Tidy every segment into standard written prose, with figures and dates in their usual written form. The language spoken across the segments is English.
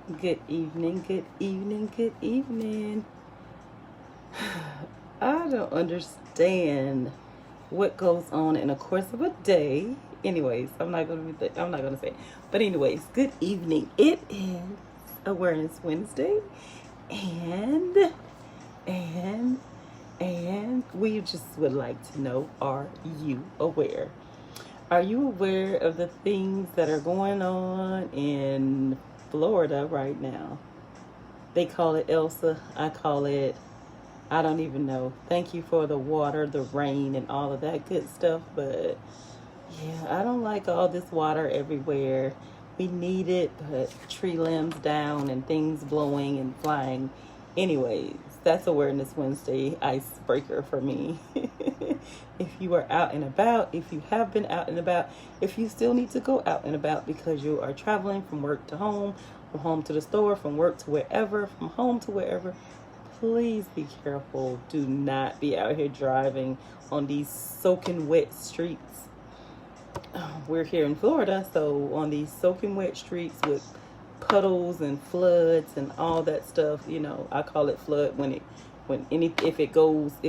Good evening, good evening, good evening. I don't understand what goes on in the course of a day. Anyways, I'm not gonna say it. But anyways, good evening. It is Awareness Wednesday, and and and we just would like to know: Are you aware? Are you aware of the things that are going on in Florida right now? They call it Elsa. I call it, I don't even know. Thank you for the water, the rain, and all of that good stuff. But yeah, I don't like all this water everywhere. We need it, but tree limbs down and things blowing and flying. Anyways, that's Awareness Wednesday icebreaker for me. If you are out and about, if you have been out and about, if you still need to go out and about because you are traveling from work to home, from home to the store, from work to wherever, from home to wherever, please be careful. Do not be out here driving on these soaking wet streets. We're here in Florida, so on these soaking wet streets with puddles and floods and all that stuff, I call it flood if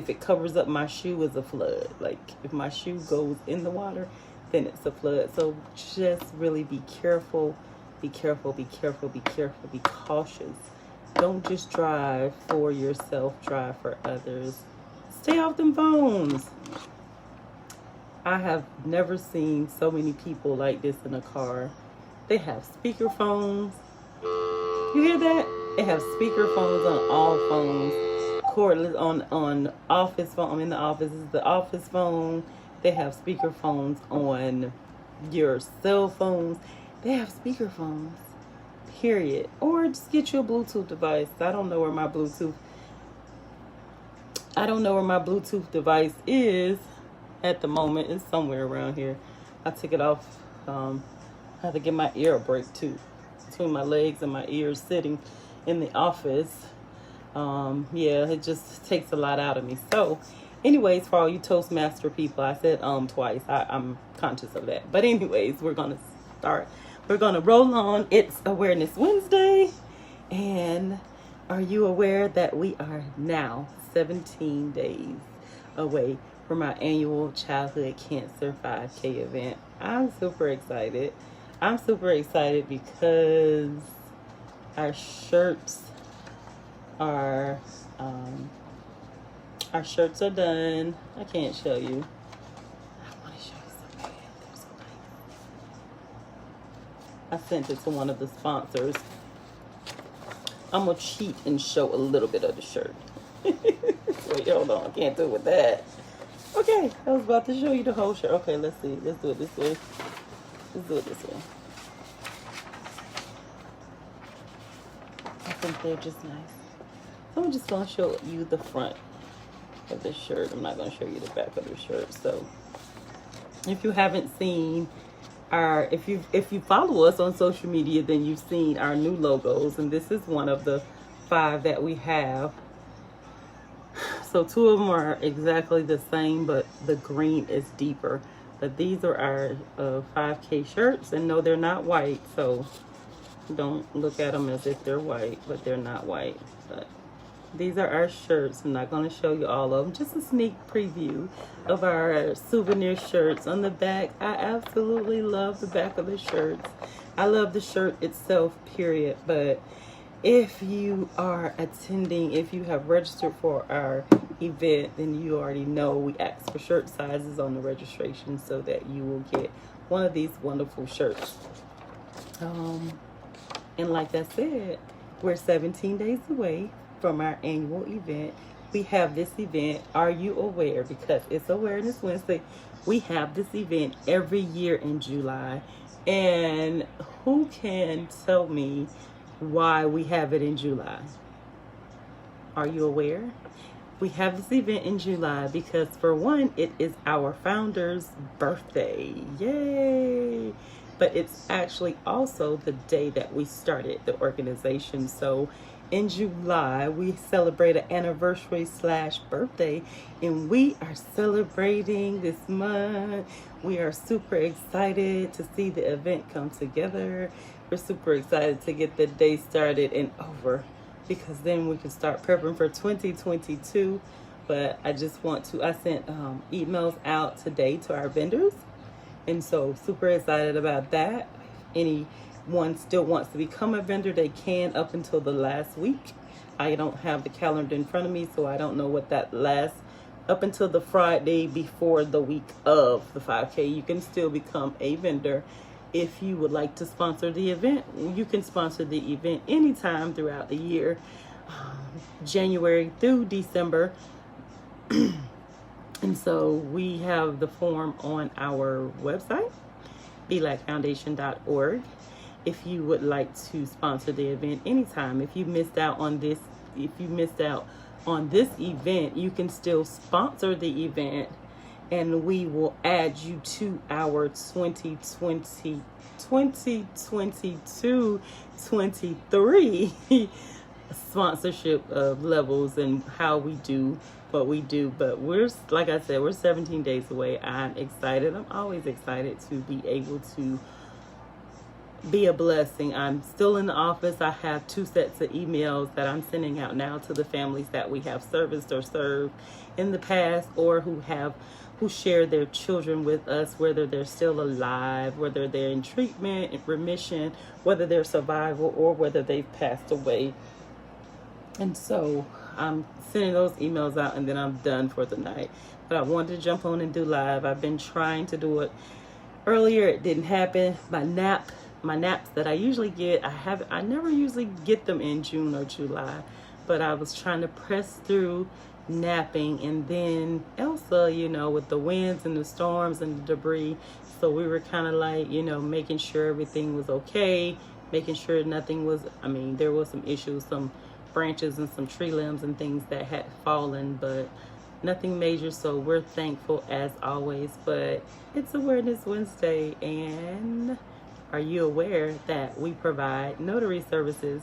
it covers up my shoe is a flood. Like if my shoe goes in the water, then it's a flood. So just really be careful, be careful, be careful, be careful, be cautious. Don't just drive for yourself, drive for others. Stay off them phones. I have never seen so many people like this in a car. They have speaker phones. You hear that? They have speaker phones on all phones. Cordless on office phone. I'm in the office. This is the office phone. They have speaker phones on your cell phones. They have speaker phones. Period. Or just get you a Bluetooth device. I don't know where my Bluetooth device is at the moment. It's somewhere around here. I took it off. I had to get my ear a break too, between my legs and my ears sitting in the office. Yeah, it just takes a lot out of me. So anyways, for all you Toastmaster people, I said twice. I'm conscious of that. But anyways, we're gonna start. We're gonna roll on. It's Awareness Wednesday. And are you aware that we are now 17 days away from our annual Childhood Cancer 5K event? I'm super excited. I'm super excited because our shirts are done. I can't show you. I want to show you so bad. They're so nice. I sent it to one of the sponsors. I'm gonna cheat and show a little bit of the shirt. Wait, hold on. I can't do it with that. Okay, I was about to show you the whole shirt. Okay, let's see. Let's do it this way. Let's do it this way. I think they're just nice. So I'm just gonna show you the front of the shirt. I'm not gonna show you the back of the shirt. So if you haven't seen if you follow us on social media, then you've seen our new logos, and this is one of the 5 that we have. So 2 of them are exactly the same, but the green is deeper. But these are our 5K shirts, and no, they're not white. So don't look at them as if they're white, but they're not white. But these are our shirts. I'm not going to show you all of them. Just a sneak preview of our souvenir shirts. On the back, I absolutely love the back of the shirts. I love the shirt itself, period. But if you are attending, if you have registered for our event, then you already know we ask for shirt sizes on the registration so that you will get one of these wonderful shirts. And like I said, we're 17 days away from our annual event. We have this event. Are you aware? Because it's Awareness Wednesday. We have this event every year in July. And who can tell me why we have it in July? Are you aware? We have this event in July because, for one, it is our founder's birthday. Yay! But it's actually also the day that we started the organization. So in July, we celebrate an anniversary / birthday, and we are celebrating this month. We are super excited to see the event come together. We're super excited to get the day started and over, because then we can start prepping for 2022. But I sent emails out today to our vendors, and so super excited about that. Anyone still wants to become a vendor, they can up until the last week. I don't have the calendar in front of me, so I don't know what that up until the Friday before the week of the 5K. You can still become a vendor. If you would like to sponsor the event, you can sponsor the event anytime throughout the year, January through December. And so we have the form on our website, belacfoundation.org. If you would like to sponsor the event anytime, if you missed out on this event, you can still sponsor the event, and we will add you to our 2022-23 sponsorship of levels and how we do what we do. But like I said, we're 17 days away. I'm excited. I'm always excited to be able to be a blessing. I'm still in the office. I have 2 sets of emails that I'm sending out now to the families that we have serviced or served in the past, or who share their children with us, whether they're still alive, whether they're in treatment, in remission, whether they're survival, or whether they've passed away. And so I'm sending those emails out, and then I'm done for the night. But I wanted to jump on and do live. I've been trying to do it earlier. It didn't happen. My naps that I usually get, I never usually get them in June or July, but I was trying to press through napping, and then Elsa, with the winds and the storms and the debris. So we were kind of like, making sure everything was okay, making sure nothing was, there was some issues, some branches and some tree limbs and things that had fallen, but nothing major. So we're thankful as always. But it's Awareness Wednesday, and are you aware that we provide notary services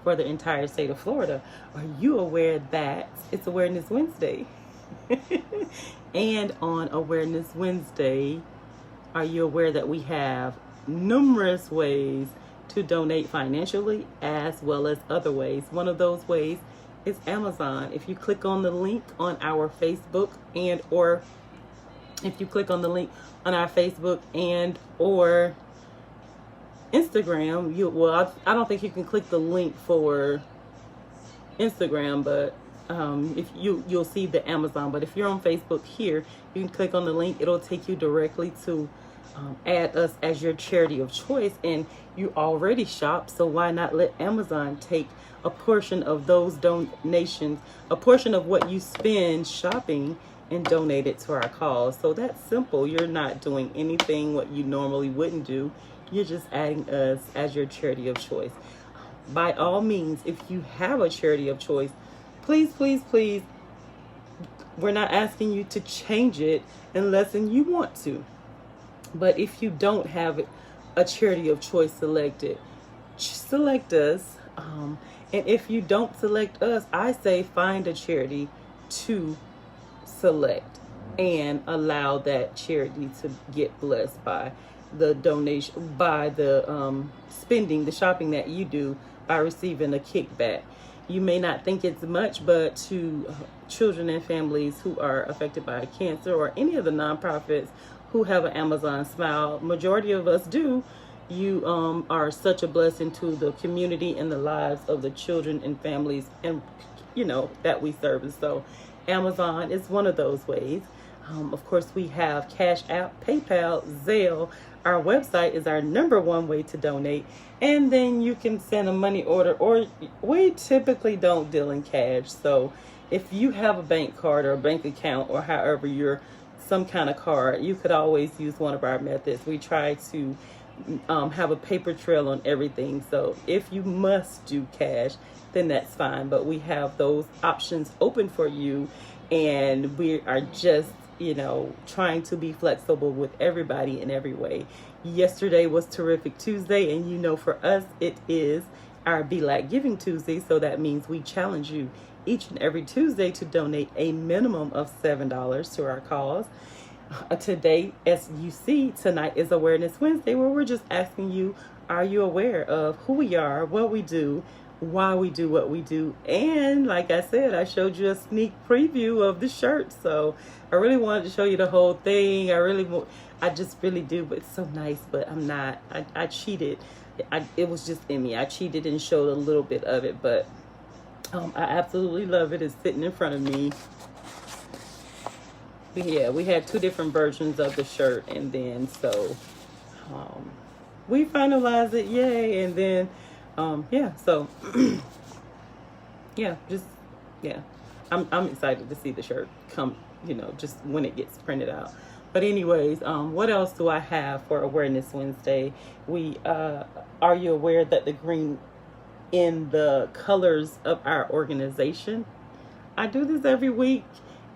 for the entire state of Florida? Are you aware that it's Awareness Wednesday? And on Awareness Wednesday, are you aware that we have numerous ways to donate financially as well as other ways? One of those ways is Amazon. If you click on the link on our Facebook or Instagram, I don't think you can click the link for Instagram, but if you'll see the Amazon. But if you're on Facebook here, you can click on the link. It'll take you directly to add us as your charity of choice, and you already shop, so why not let Amazon take a portion of those donations, a portion of what you spend shopping, and donate it to our cause? So that's simple. You're not doing anything what you normally wouldn't do. You're just adding us as your charity of choice. By all means, if you have a charity of choice, please, please, please, we're not asking you to change it unless you want to. But if you don't have a charity of choice selected, select us. And if you don't select us, I say find a charity to select and allow that charity to get blessed by the donation, by the spending, the shopping that you do, by receiving a kickback. You may not think it's much, but to children and families who are affected by cancer, or any of the nonprofits who have an Amazon Smile, majority of us do, you are such a blessing to the community and the lives of the children and families and that we service. So Amazon is one of those ways. Of course, we have Cash App, PayPal, Zelle. Our website is our #1 way to donate. And then you can send a money order, or we typically don't deal in cash. So if you have a bank card or a bank account, or however some kind of card, you could always use one of our methods. We try to have a paper trail on everything. So if you must do cash, then that's fine. But we have those options open for you, and we are just trying to be flexible with everybody in every way. Yesterday was Terrific Tuesday, and for us, it is our Be Like Giving Tuesday. So that means we challenge you each and every Tuesday to donate a minimum of $7 to our cause. Today, as you see, tonight is Awareness Wednesday, where we're just asking you, are you aware of who we are, what we do, why we do what we do? And like I said, I showed you a sneak preview of the shirt, so I really wanted to show you the whole thing. I just really do, but it's so nice. But I'm not. I cheated. It was just in me. I cheated and showed a little bit of it, but I absolutely love it. It's sitting in front of me. Yeah, we had two different versions of the shirt, and then so we finalized it, yay. And then yeah, so yeah, I'm excited to see the shirt come, just when it gets printed out. But anyways, what else do I have for Awareness Wednesday? Are you aware that the green in the colors of our organization? I do this every week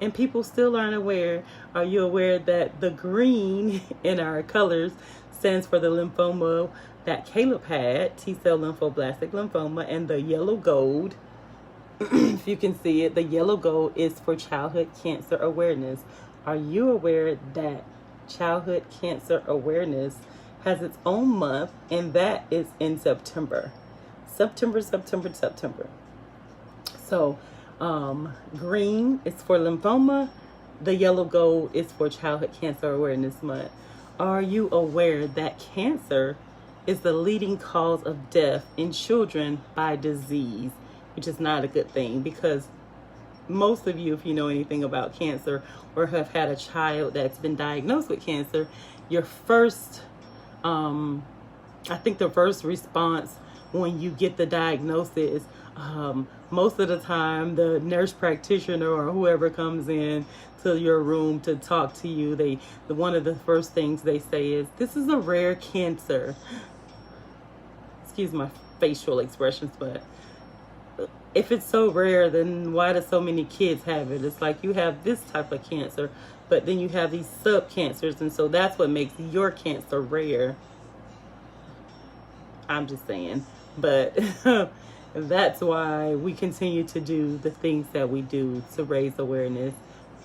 and people still aren't aware. Are you aware that the green in our colors stands for the lymphoma that Caleb had, T-cell lymphoblastic lymphoma, and the yellow gold, if you can see it, the yellow gold is for childhood cancer awareness. Are you aware that childhood cancer awareness has its own month, and that is in September? September. So green is for lymphoma, the yellow gold is for childhood cancer awareness month. Are you aware that cancer is the leading cause of death in children by disease, which is not a good thing, because most of you, if you know anything about cancer or have had a child that's been diagnosed with cancer, your first, I think the first response when you get the diagnosis, most of the time the nurse practitioner or whoever comes in to your room to talk to you, one of the first things they say is, this is a rare cancer. Excuse my facial expressions, but if it's so rare, then why do so many kids have it? It's like you have this type of cancer, but then you have these sub-cancers, and so that's what makes your cancer rare. I'm just saying. But that's why we continue to do the things that we do to raise awareness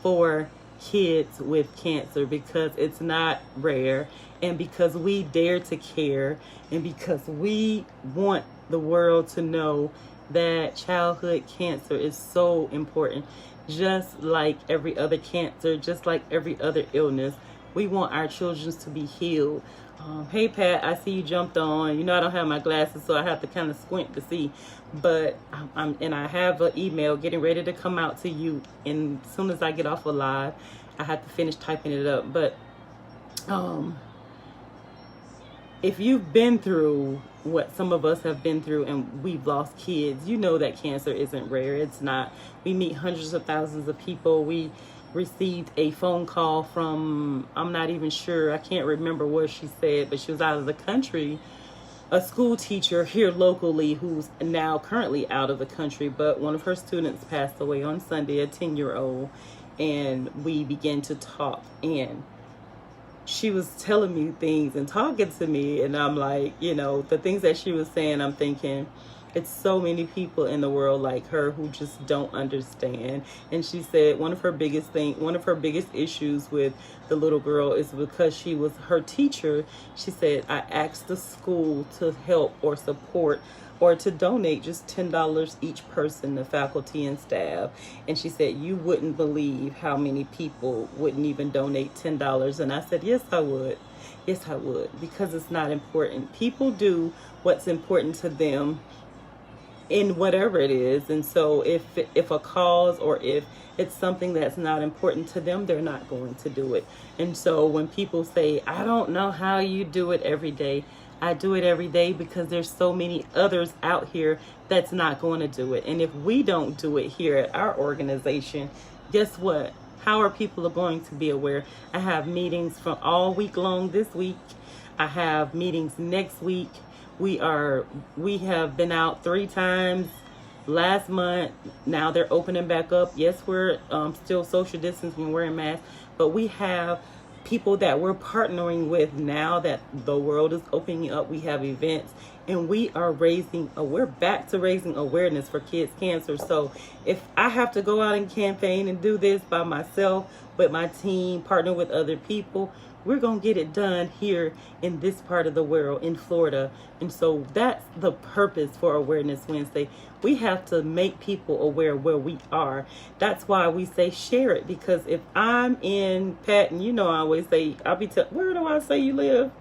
for kids with cancer, because it's not rare, and because we dare to care, and because we want the world to know that childhood cancer is so important. Just like every other cancer, just like every other illness, we want our children to be healed. Hey Pat, I see you jumped on. I don't have my glasses, so I have to kind of squint to see. But I have an email getting ready to come out to you, and as soon as I get off of live, I have to finish typing it up. But if you've been through what some of us have been through, and we've lost kids, you know that cancer isn't rare. It's not. We meet hundreds of thousands of people. We received a phone call from, I'm not even sure, I can't remember what she said, but she was out of the country, a school teacher here locally who's now currently out of the country, but one of her students passed away on Sunday, a 10-year-old, and we began to talk, and she was telling me things and talking to me, and I'm like, the things that she was saying, I'm thinking, it's so many people in the world like her who just don't understand. And she said one of her biggest issues with the little girl is because she was her teacher. She said, I asked the school to help or support or to donate just $10 each person, the faculty and staff. And she said, you wouldn't believe how many people wouldn't even donate $10. And I said, yes, I would. Yes, I would, because it's not important. People do what's important to them in whatever it is. And so if a cause or if it's something that's not important to them, they're not going to do it. And so when people say, I don't know how you do it every day, I do it every day because there's so many others out here that's not going to do it. And if we don't do it here at our organization, guess what? How are people going to be aware? I have meetings from all week long this week. I have meetings next week. We have been out 3 times last month. Now they're opening back up. Yes, we're still social distancing, wearing masks, but we have people that we're partnering with now that the world is opening up. We have events, and we're back to raising awareness for kids cancer. So if I have to go out and campaign and do this by myself, with my team, partner with other people, we're going to get it done here in this part of the world, in Florida. And so that's the purpose for Awareness Wednesday. We have to make people aware where we are. That's why we say share it, because if I'm in Patton, I always say, where do I say you live?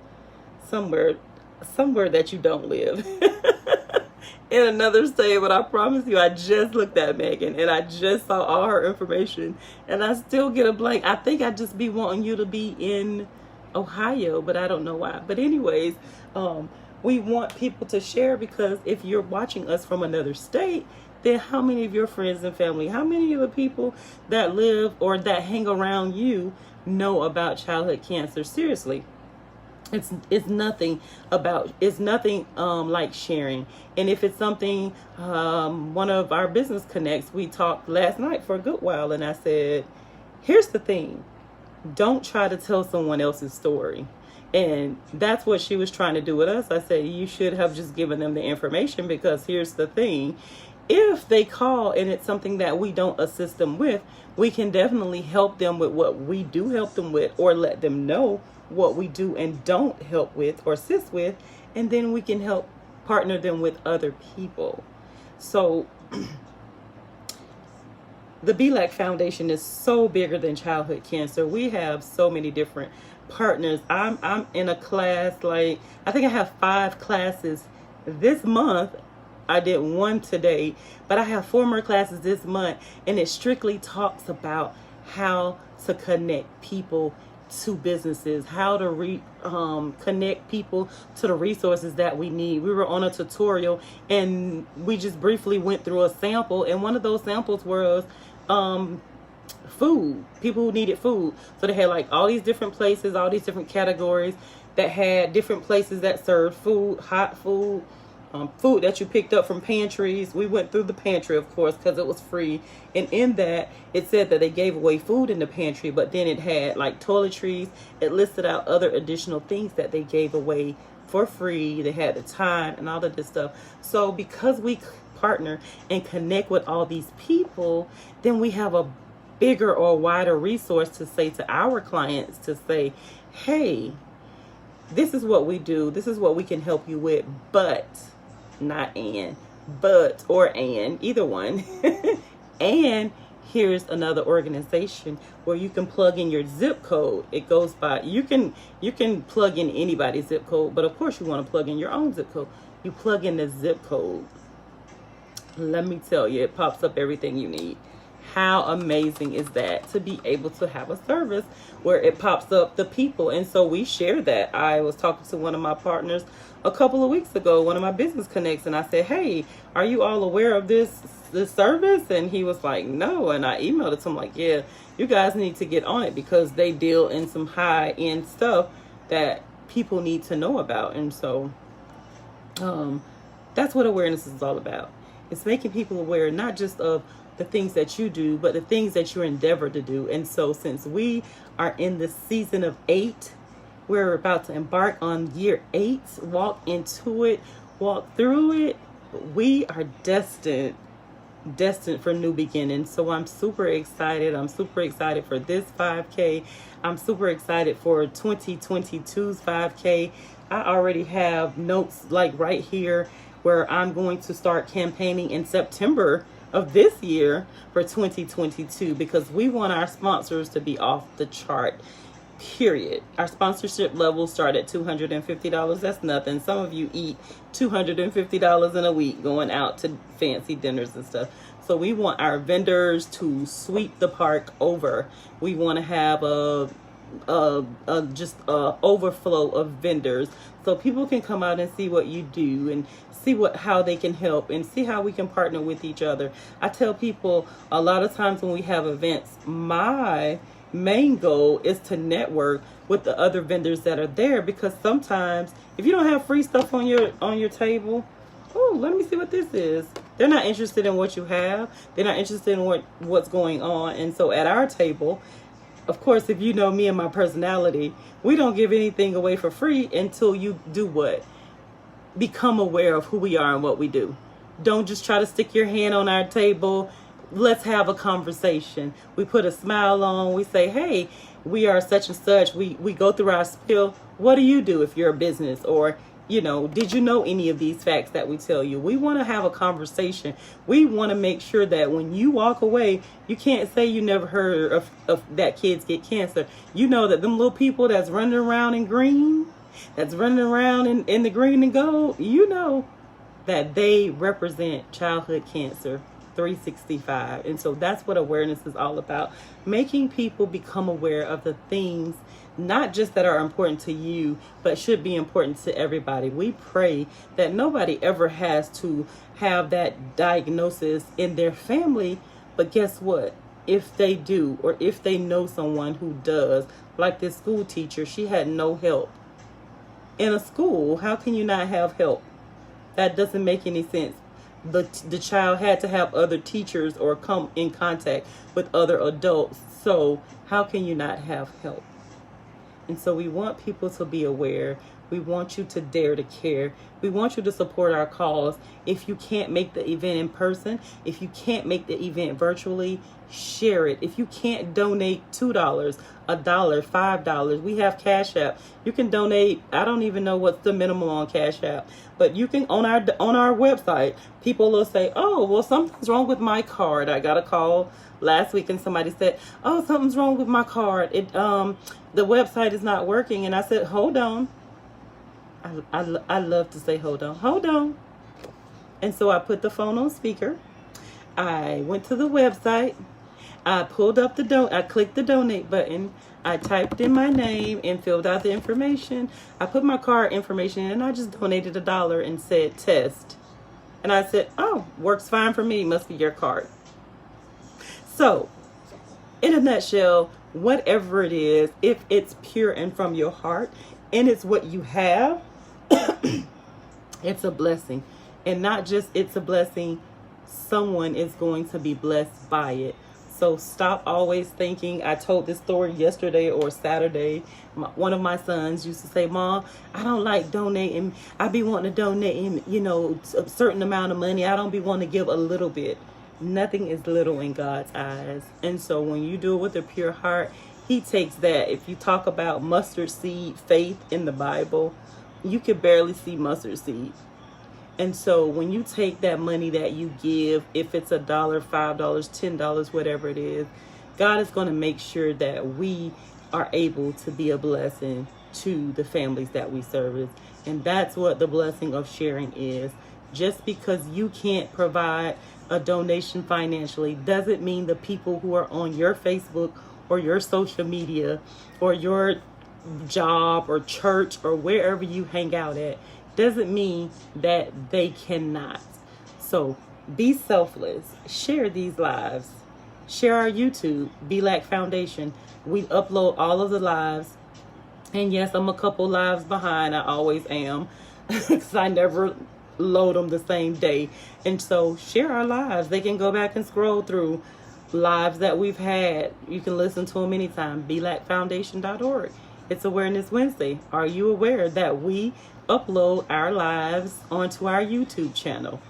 Somewhere that you don't live. In another state, but I promise you, I just looked at Megan and I just saw all her information and I still get a blank. I think I just be wanting you to be in Ohio, but I don't know why. But anyways, we want people to share, because if you're watching us from another state, then how many of your friends and family, how many of the people that live or that hang around you know about childhood cancer? Seriously. It's nothing like sharing. And if it's something, one of our business connects, we talked last night for a good while, and I said, here's the thing, don't try to tell someone else's story. And that's what she was trying to do with us. I said, you should have just given them the information, because here's the thing, if they call and it's something that we don't assist them with, we can definitely help them with what we do help them with, or let them know what we do and don't help with or assist with, and then we can help partner them with other people. So the Foundation is so bigger than childhood cancer. We have so many different partners. I'm in a class, I think I have 5 classes this month. I did 1 today, but I have 4 more classes this month, and it strictly talks about how to connect people to businesses, how to connect people to the resources that we need. We were on a tutorial and we just briefly went through a sample, and one of those samples was food, people who needed food. So they had all these different places, all these different categories that had different places that served food, hot food, food that you picked up from pantries. We went through the pantry, of course, because it was free. And in that, it said that they gave away food in the pantry, but then it had toiletries. It listed out other additional things that they gave away for free. They had the time and all of this stuff. So because we partner and connect with all these people, then we have a bigger or wider resource to say to our clients, to say, hey, this is what we do. This is what we can help you with, but not and, but, or and, either one. And here's another organization where you can plug in your zip code. It goes by, you can plug in anybody's zip code, but of course you want to plug in your own zip code. You plug in the zip code. Let me tell you, it pops up everything you need. How amazing is that, to be able to have a service where it pops up the people? And so we share that. I was talking to one of my partners a couple of weeks ago, one of my business connects, and I said, hey, are you all aware of this service? And he was like, no. And I emailed it to him yeah, you guys need to get on it, because they deal in some high end stuff that people need to know about. And so that's what awareness is all about. It's making people aware, not just of the things that you do, but the things that you endeavor to do. And so since we are in the season of 8, we're about to embark on year 8, walk into it, walk through it. We are destined for new beginnings. So I'm super excited. I'm super excited for this 5K. I'm super excited for 2022's 5K. I already have notes right here where I'm going to start campaigning in September of this year for 2022, because we want our sponsors to be off the chart, period. Our sponsorship levels start at $250. That's nothing. Some of you eat $250 in a week going out to fancy dinners and stuff. So we want our vendors to sweep the park over. We want to have just a overflow of vendors, so people can come out and see what you do and see how they can help and see how we can partner with each other. I tell people a lot of times when we have events, my main goal is to network with the other vendors that are there, because sometimes if you don't have free stuff on your table, oh, let me see what this is. They're not interested in what you have. They're not interested in what's going on. And so at our table, of course, if you know me and my personality, we don't give anything away for free until you do what? Become aware of who we are and what we do. Don't just try to stick your hand on our table. Let's have a conversation. We put a smile on. We say, hey, we are such and such. We go through our spiel. What do you do if you're a business? Or, did you know any of these facts that we tell you? We want to have a conversation. We want to make sure that when you walk away, you can't say you never heard of that kids get cancer. You know that them little people that's running around in green, that's running around in the green and gold, that they represent childhood cancer 365. And so that's what awareness is all about. Making people become aware of the things, not just that are important to you, but should be important to everybody. We pray that nobody ever has to have that diagnosis in their family. But guess what? If they do, or if they know someone who does, like this school teacher, she had no help. In a school, how can you not have help? That doesn't make any sense. The child had to have other teachers or come in contact with other adults. So how can you not have help? And so we want people to be aware. We want you to dare to care. We want you to support our cause. If you can't make the event in person, if you can't make the event virtually, share it. If you can't donate $2, $1, $5, we have Cash App. You can donate. I don't even know what's the minimum on Cash App, but you can on our website. People will say, "Oh, well, something's wrong with my card." I got a call last week and somebody said, "Oh, something's wrong with my card. The website is not working." And I said, "Hold on." I love to say, hold on. And so I put the phone on speaker. I went to the website. I pulled up I clicked the donate button. I typed in my name and filled out the information. I put my card information in and I just donated $1 and said test. And I said, oh, works fine for me. Must be your card. So in a nutshell, whatever it is, if it's pure and from your heart and it's what you have, it's a blessing. And not just it's a blessing, someone is going to be blessed by it. So stop always thinking. I told this story yesterday or Saturday. One of my sons used to say, "Mom, I don't like donating. I be wanting to donate, a certain amount of money. I don't be wanting to give a little bit." Nothing is little in God's eyes. And so when you do it with a pure heart, he takes that. If you talk about mustard seed faith in the Bible, you can barely see mustard seed. And so when you take that money that you give, if it's $1, $5, $10, whatever it is, God is going to make sure that we are able to be a blessing to the families that we service. And that's what the blessing of sharing is. Just because you can't provide a donation financially doesn't mean the people who are on your Facebook or your social media or your job or church or wherever you hang out at doesn't mean that they cannot. So be selfless. Share these lives. Share our YouTube, Black Foundation. We upload all of the lives. And yes, I'm a couple lives behind. I always am. Because I never load them the same day. And so share our lives. They can go back and scroll through lives that we've had. You can listen to them anytime. belacfoundation.org. It's Awareness Wednesday. Are you aware that we upload our lives onto our YouTube channel?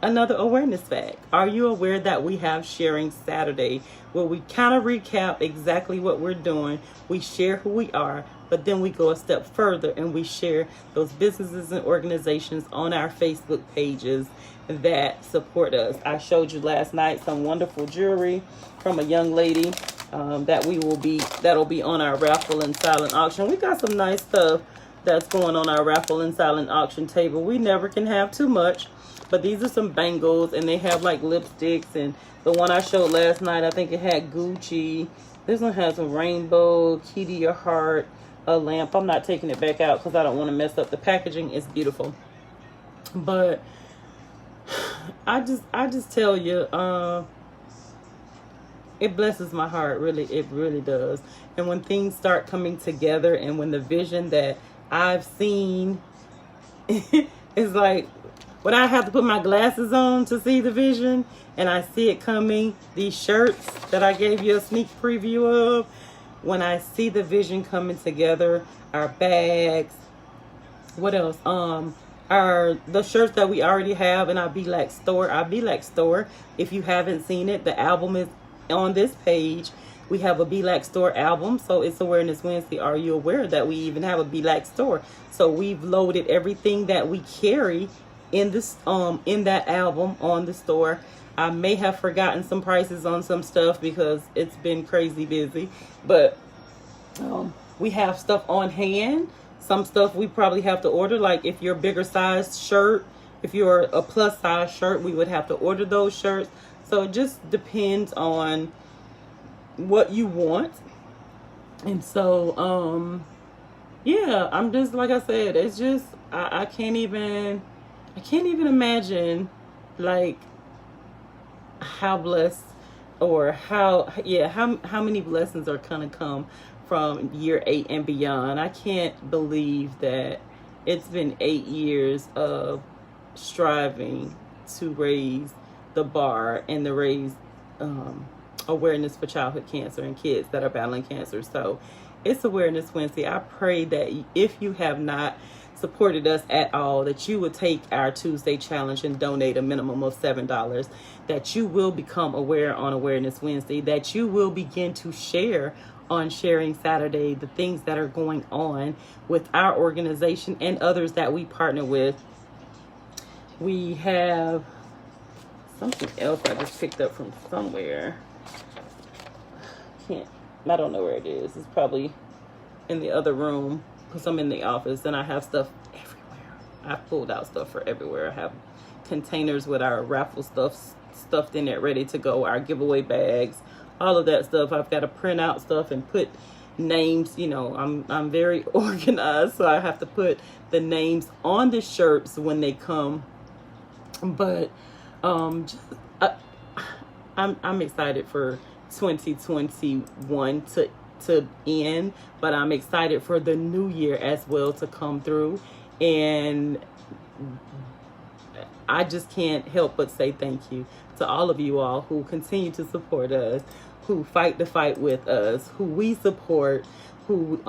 Another awareness fact. Are you aware that we have Sharing Saturday, where we kind of recap exactly what we're doing? We share who we are, but then we go a step further and we share those businesses and organizations on our Facebook pages that support us. I showed you last night some wonderful jewelry from a young lady that'll be on our raffle and silent auction. We got some nice stuff that's going on our raffle and silent auction table. We never can have too much, but these are some bangles and they have like lipsticks, and the one I showed last night, I think it had Gucci. This one has a rainbow, key to your heart, a lamp. I'm not taking it back out because I don't want to mess up the packaging. It's beautiful. But I just tell you, it blesses my heart. Really, it really does. And when things start coming together and when the vision that I've seen is like when I have to put my glasses on to see the vision and I see it coming, these shirts that I gave you a sneak preview of, when I see the vision coming together, our bags, what else? The shirts that we already have in our Belac store. Our Belac store, if you haven't seen it, the album is on this page. We have a Belac store album, so it's Awareness Wednesday. Are you aware that we even have a Belac store? So we've loaded everything that we carry in this in that album on the store. I may have forgotten some prices on some stuff because it's been crazy busy, but we have stuff on hand. Some stuff we probably have to order, like if you're a bigger size shirt, if you're a plus size shirt, we would have to order those shirts. So it just depends on what you want. And so yeah, I'm just, like I said, it's just I can't even imagine like how blessed, or how many blessings are gonna come from year 8 and beyond. I can't believe that it's been 8 years of striving to raise the bar and to raise awareness for childhood cancer and kids that are battling cancer. So it's Awareness Wednesday. I pray that if you have not supported us at all, that you will take our Tuesday challenge and donate a minimum of $7, that you will become aware on Awareness Wednesday, that you will begin to share on Sharing Saturday the things that are going on with our organization and others that we partner with. We have something else I just picked up from somewhere. I don't know where it is. It's probably in the other room because I'm in the office and I have stuff everywhere. I pulled out stuff for everywhere. I have containers with our raffle stuff stuffed in it, ready to go, our giveaway bags, all of that stuff. I've got to print out stuff and put names. You know, I'm very organized, so I have to put the names on the shirts when they come. But I'm excited for 2021 to end, but I'm excited for the new year as well to come through. And I just can't help but say thank you to all of you all who continue to support us, who fight the fight with us, who we support, who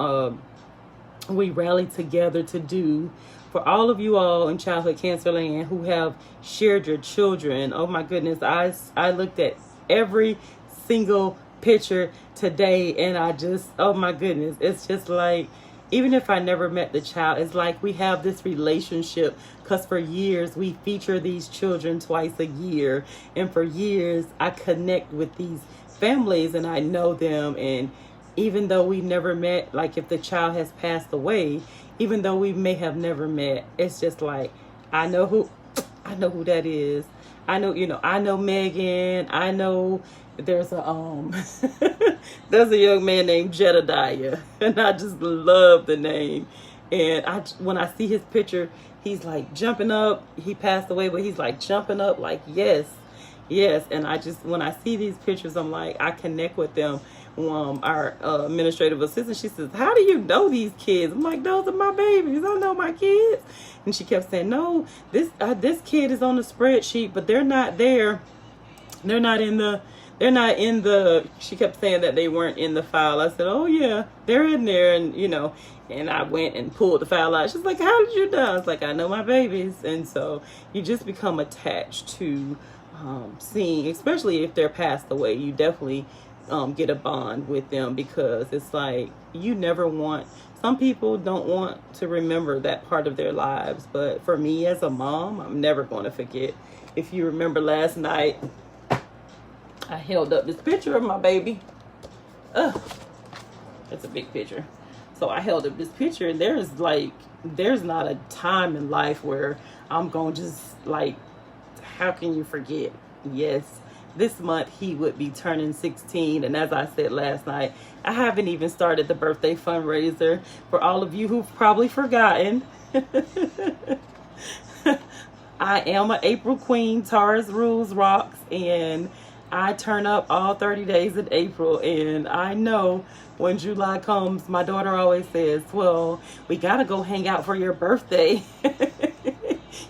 we rally together to do. For all of you all in Childhood Cancer Land who have shared your children. Oh my goodness, I looked at every single picture today and I just, oh my goodness, it's just like, even if I never met the child, it's like we have this relationship because for years we feature these children twice a year, and for years I connect with these families and I know them. And even though we've never met, like if the child has passed away, even though we may have never met, it's just like I know who that is. I know, I know Megan. I know there's a there's a young man named Jedediah, and I just love the name. And when I see his picture, he's like jumping up. He passed away, but he's like jumping up, like yes. And when I see these pictures, I'm like, I connect with them. Our administrative assistant, she says, "How do you know these kids?" I'm like, "Those are my babies. I know my kids." And she kept saying, "No, this kid is on the spreadsheet, but they're not there. They're not in the." She kept saying that they weren't in the file. I said, "Oh yeah, they're in there." And and I went and pulled the file out. She's like, "How did you know?" It's like, I know my babies. And so you just become attached to seeing, especially if they're passed away, you definitely get a bond with them, because it's like some people don't want to remember that part of their lives. But for me as a mom, I'm never going to forget. If you remember last night, I held up this picture of my baby. It's a big picture. So I held up this picture, and there's not a time in life where I'm going to just like, how can you forget? Yes, this month he would be turning 16. And as I said last night, I haven't even started the birthday fundraiser. For all of you who've probably forgotten, I am an April Queen. Taurus rules rocks, and I turn up all 30 days in April. And I know when July comes, my daughter always says, "Well, we got to go hang out for your birthday."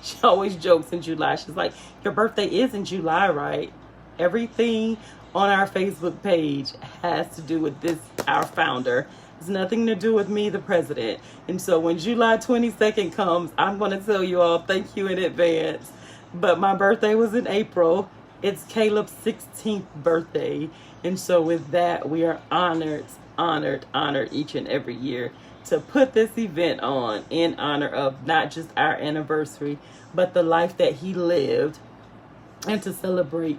She always jokes in July. She's like, "Your birthday is in July, right?" Everything on our Facebook page has to do with this, our founder. It's nothing to do with me, the president. And so when July 22nd comes, I'm going to tell you all thank you in advance. But my birthday was in April. It's Caleb's 16th birthday. And so with that, we are honored each and every year to put this event on in honor of not just our anniversary, but the life that he lived, and to celebrate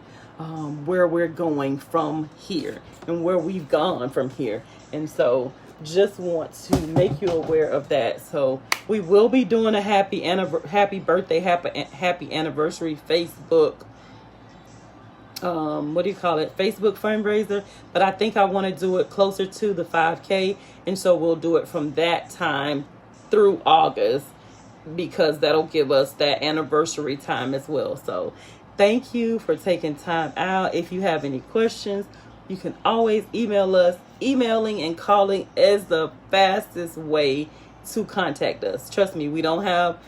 where we're going from here and where we've gone from here. And so just want to make you aware of that. So we will be doing a happy birthday, happy anniversary Facebook Facebook fundraiser, but I think I want to do it closer to the 5K, and so we'll do it from that time through August, because that'll give us that anniversary time as well. So thank you for taking time out. If you have any questions, you can always email us. Emailing and calling is the fastest way to contact us. Trust me, we don't have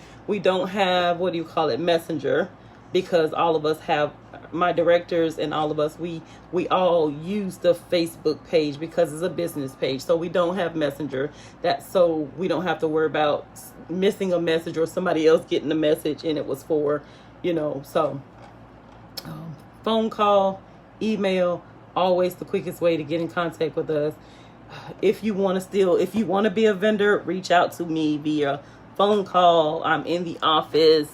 Messenger, because all of us have, my directors and all of us, we all use the Facebook page because it's a business page. So we don't have Messenger. That's so we don't have to worry about missing a message or somebody else getting the message and it was for, so phone call, email, always the quickest way to get in contact with us. If you want to be a vendor, reach out to me via phone call. I'm in the office.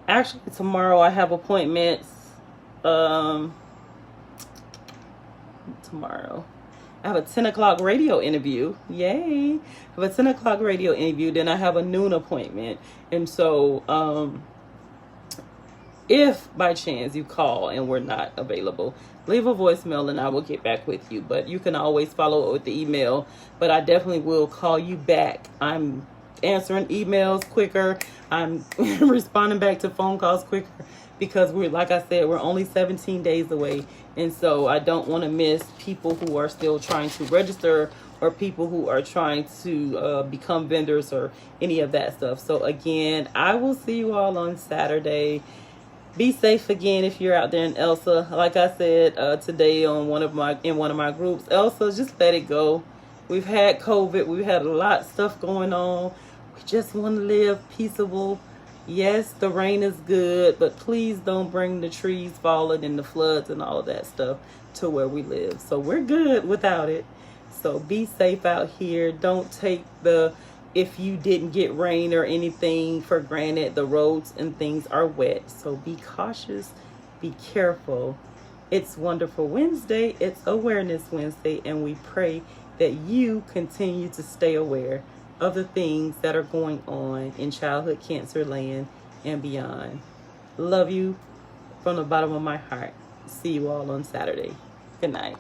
Actually, tomorrow I have appointments. Tomorrow I have a 10 o'clock radio interview. Yay. I have a 10 o'clock radio interview. Then I have a noon appointment. And so, if by chance you call and we're not available, leave a voicemail and I will get back with you. But you can always follow up with the email. But I definitely will call you back. I'm answering emails quicker. I'm responding back to phone calls quicker, because like I said, we're only 17 days away. And so I don't want to miss people who are still trying to register, or people who are trying to become vendors, or any of that stuff. So again, I will see you all on Saturday. Be safe again if you're out there in Elsa. Like I said today in one of my groups, Elsa, just let it go. We've had COVID. We've had a lot of stuff going on. We just want to live peaceable. Yes, the rain is good, but please don't bring the trees falling and the floods and all of that stuff to where we live. So we're good without it. So be safe out here. Don't take if you didn't get rain or anything for granted. The roads and things are wet. So be cautious, be careful. It's Wonderful Wednesday. It's Awareness Wednesday. And we pray that you continue to stay aware of the things that are going on in childhood cancer land and beyond. Love you from the bottom of my heart. See you all on Saturday. Good night.